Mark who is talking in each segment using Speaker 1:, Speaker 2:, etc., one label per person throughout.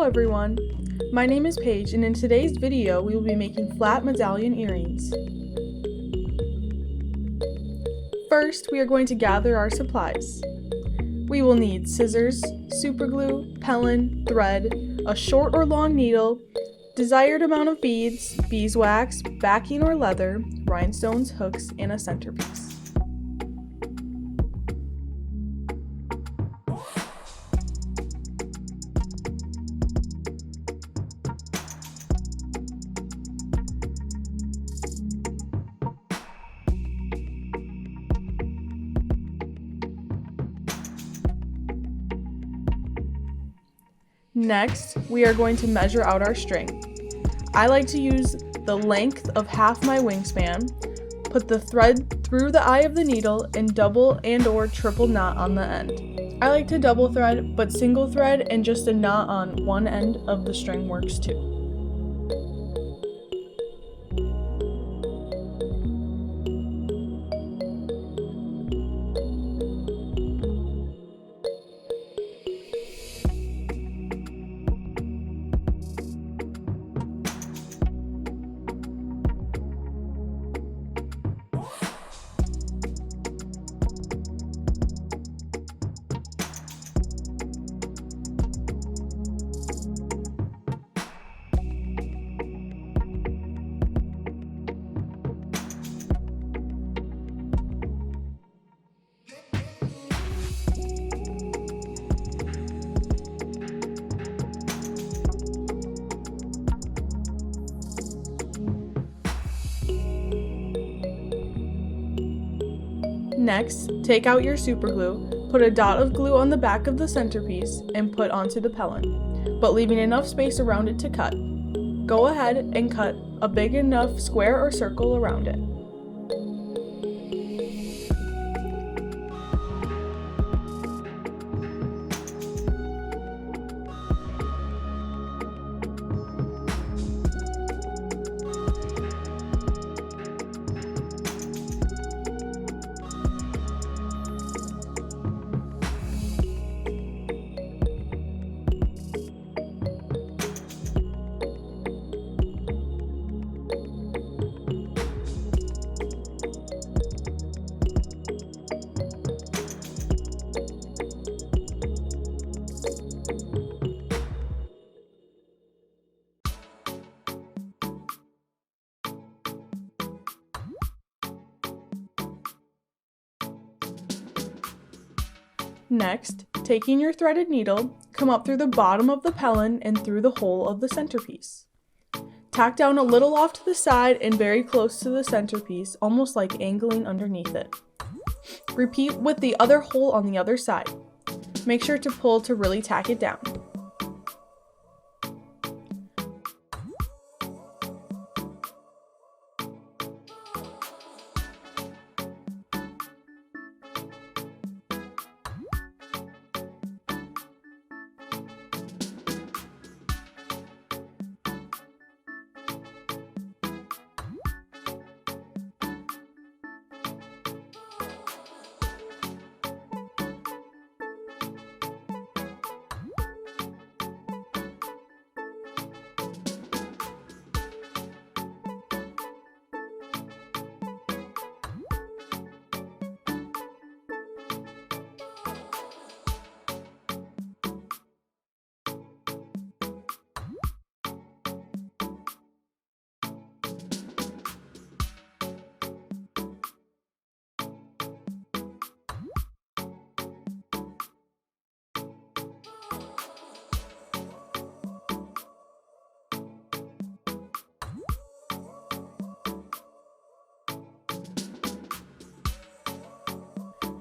Speaker 1: Hello everyone, my name is Paige and in today's video we will be making flat medallion earrings. First, we are going to gather our supplies. We will need scissors, super glue, pellon, thread, a short or long needle, desired amount of beads, beeswax, backing or leather, rhinestones, hooks, and a centerpiece. Next, we are going to measure out our string. I like to use the length of half my wingspan, put the thread through the eye of the needle, and double and/or triple knot on the end. I like to double thread, but single thread and just a knot on one end of the string works too. Next, take out your super glue, put a dot of glue on the back of the centerpiece, and put onto the pellon, but leaving enough space around it to cut. Go ahead and cut a big enough square or circle around it. Next, taking your threaded needle, come up through the bottom of the pellon and through the hole of the centerpiece. Tack down a little off to the side and very close to the centerpiece, almost like angling underneath it. Repeat with the other hole on the other side. Make sure to pull to really tack it down.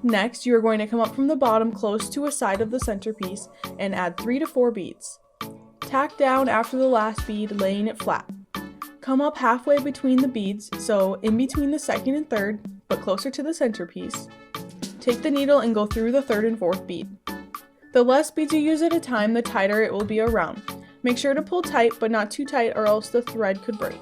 Speaker 1: Next, you are going to come up from the bottom close to a side of the centerpiece and add 3 to 4 beads. Tack down after the last bead, laying it flat. Come up halfway between the beads, so in between the second and third, but closer to the centerpiece. Take the needle and go through the third and fourth bead. The less beads you use at a time, the tighter it will be around. Make sure to pull tight, but not too tight or else the thread could break.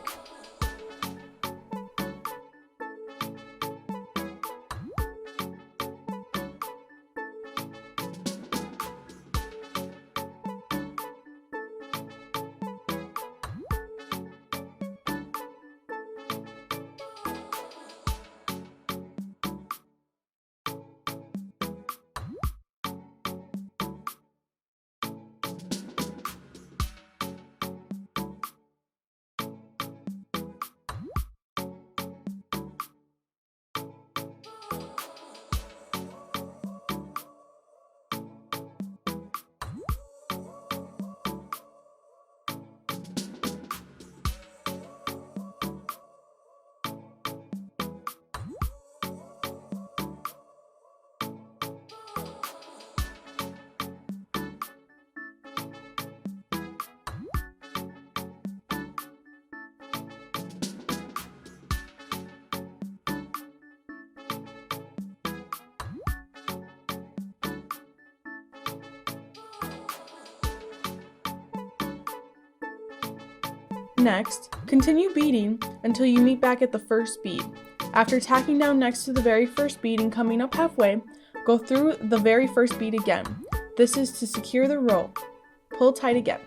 Speaker 1: Next, continue beading until you meet back at the first bead. After tacking down next to the very first bead and coming up halfway, go through the very first bead again. This is to secure the row. Pull tight again.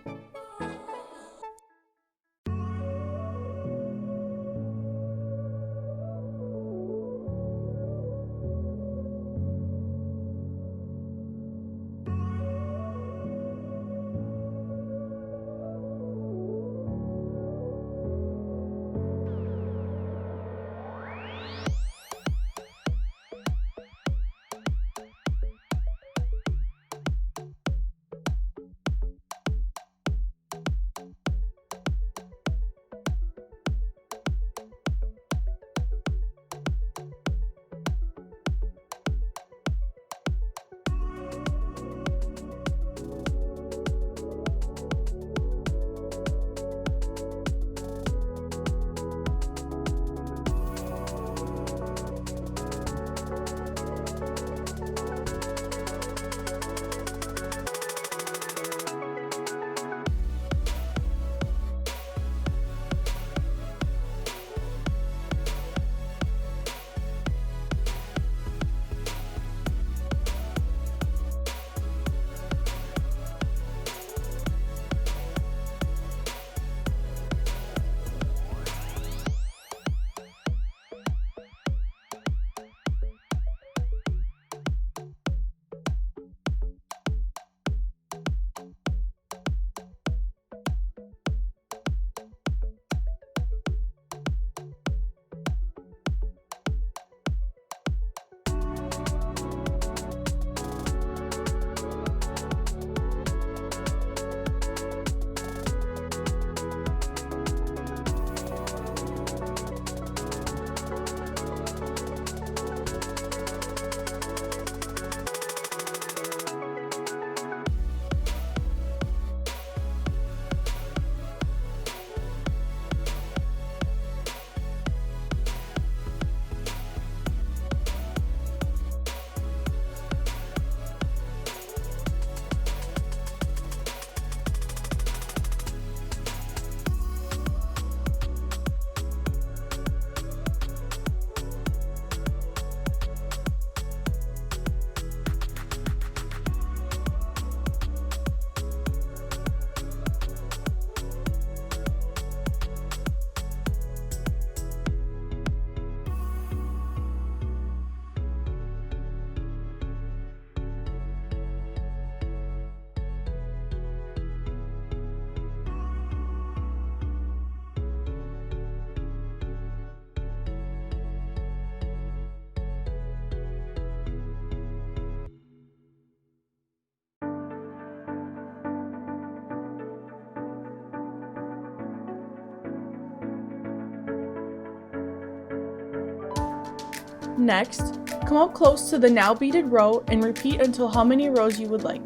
Speaker 1: Next, come up close to the now beaded row and repeat until how many rows you would like.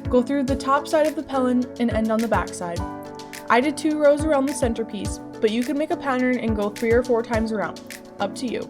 Speaker 1: Go through the top side of the pellon and end on the back side. I did 2 rows around the centerpiece, but you could make a pattern and go 3 or 4 times around. Up to you.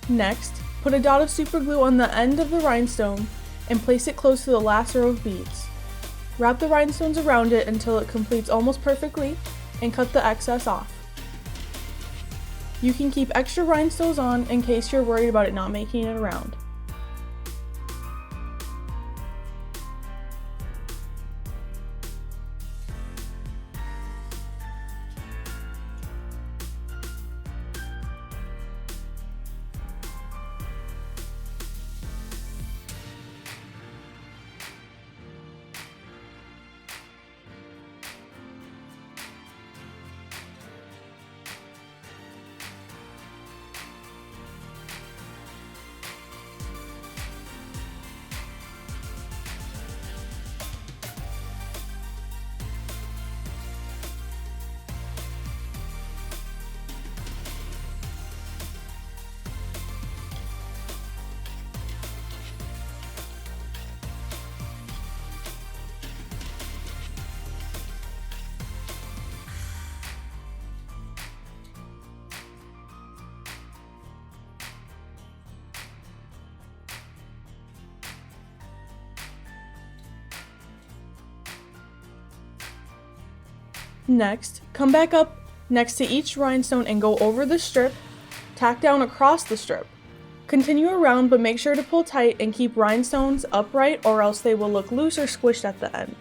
Speaker 1: Next, put a dot of super glue on the end of the rhinestone and place it close to the last row of beads. Wrap the rhinestones around it until it completes almost perfectly and cut the excess off. You can keep extra rhinestones on in case you're worried about it not making it around. Next, come back up next to each rhinestone and go over the strip, tack down across the strip. Continue around, but make sure to pull tight and keep rhinestones upright or else they will look loose or squished at the end.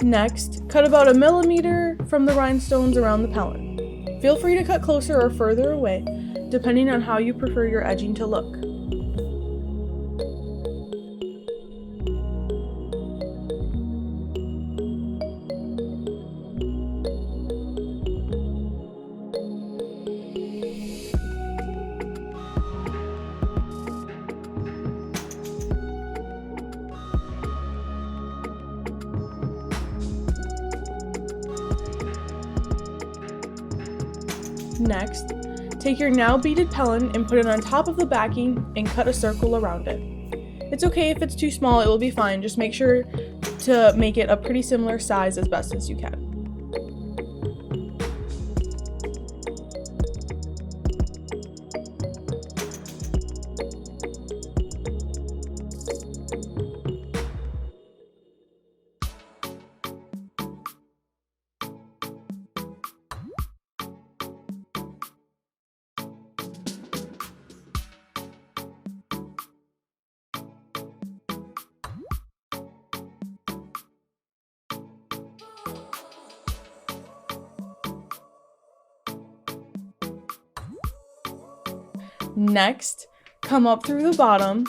Speaker 1: Next, cut about 1 millimeter from the rhinestones around the pellon. Feel free to cut closer or further away, depending on how you prefer your edging to look. Next, take your now beaded pellon and put it on top of the backing and cut a circle around it. It's okay if it's too small, it will be fine, just make sure to make it a pretty similar size as best as you can. Next, come up through the bottom.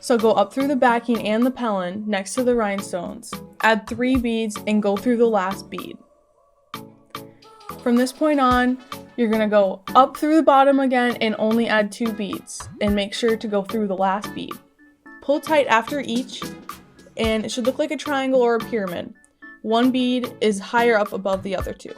Speaker 1: So go up through the backing and the pellon next to the rhinestones. Add 3 beads and go through the last bead. From this point on, you're going to go up through the bottom again and only add 2 beads, and make sure to go through the last bead. Pull tight after each, and it should look like a triangle or a pyramid. One bead is higher up above the other 2.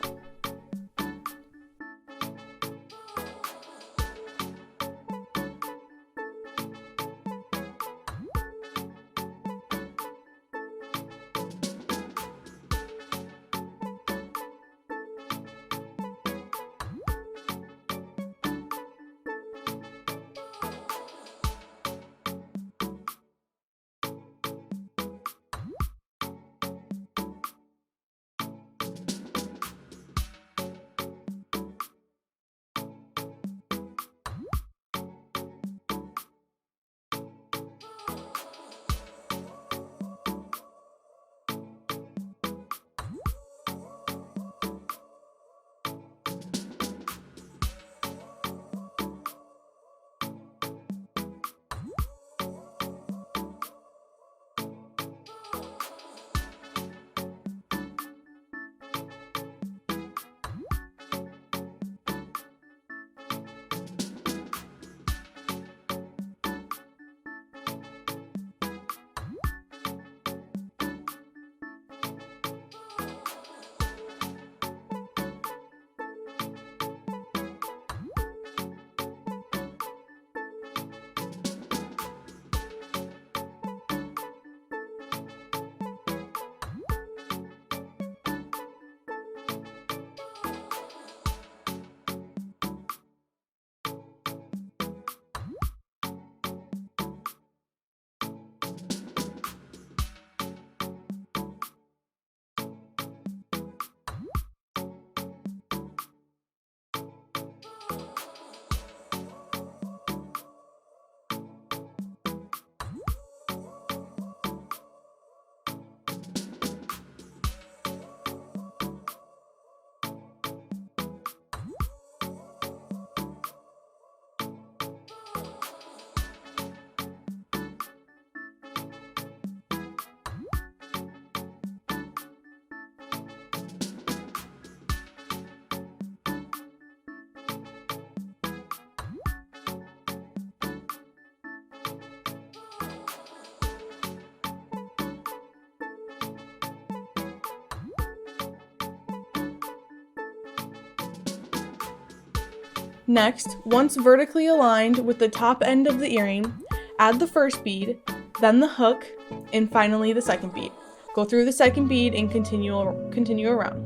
Speaker 1: Next, once vertically aligned with the top end of the earring, add the first bead, then the hook, and finally the second bead. Go through the second bead and continue around.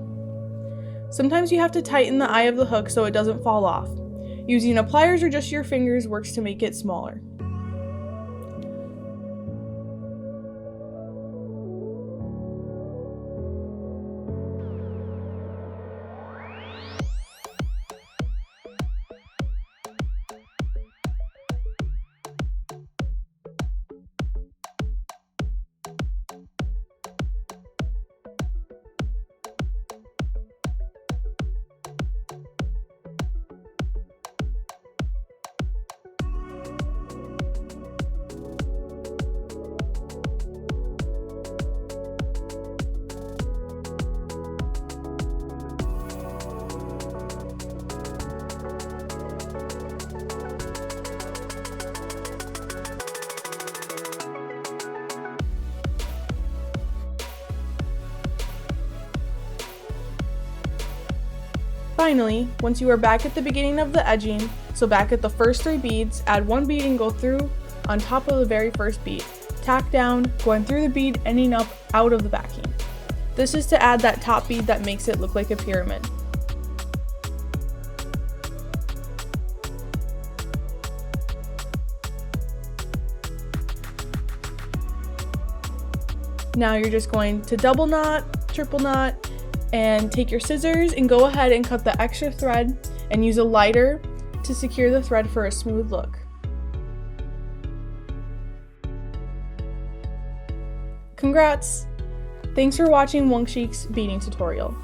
Speaker 1: Sometimes you have to tighten the eye of the hook so it doesn't fall off. Using a pliers or just your fingers works to make it smaller. Finally, once you are back at the beginning of the edging, so back at the first 3 beads, add 1 bead and go through on top of the very first bead. Tack down, going through the bead, ending up out of the backing. This is to add that top bead that makes it look like a pyramid. Now you're just going to double knot, triple knot, and take your scissors and go ahead and cut the extra thread and use a lighter to secure the thread for a smooth look. Congrats! Thanks for watching Wunk Sheek's beading tutorial.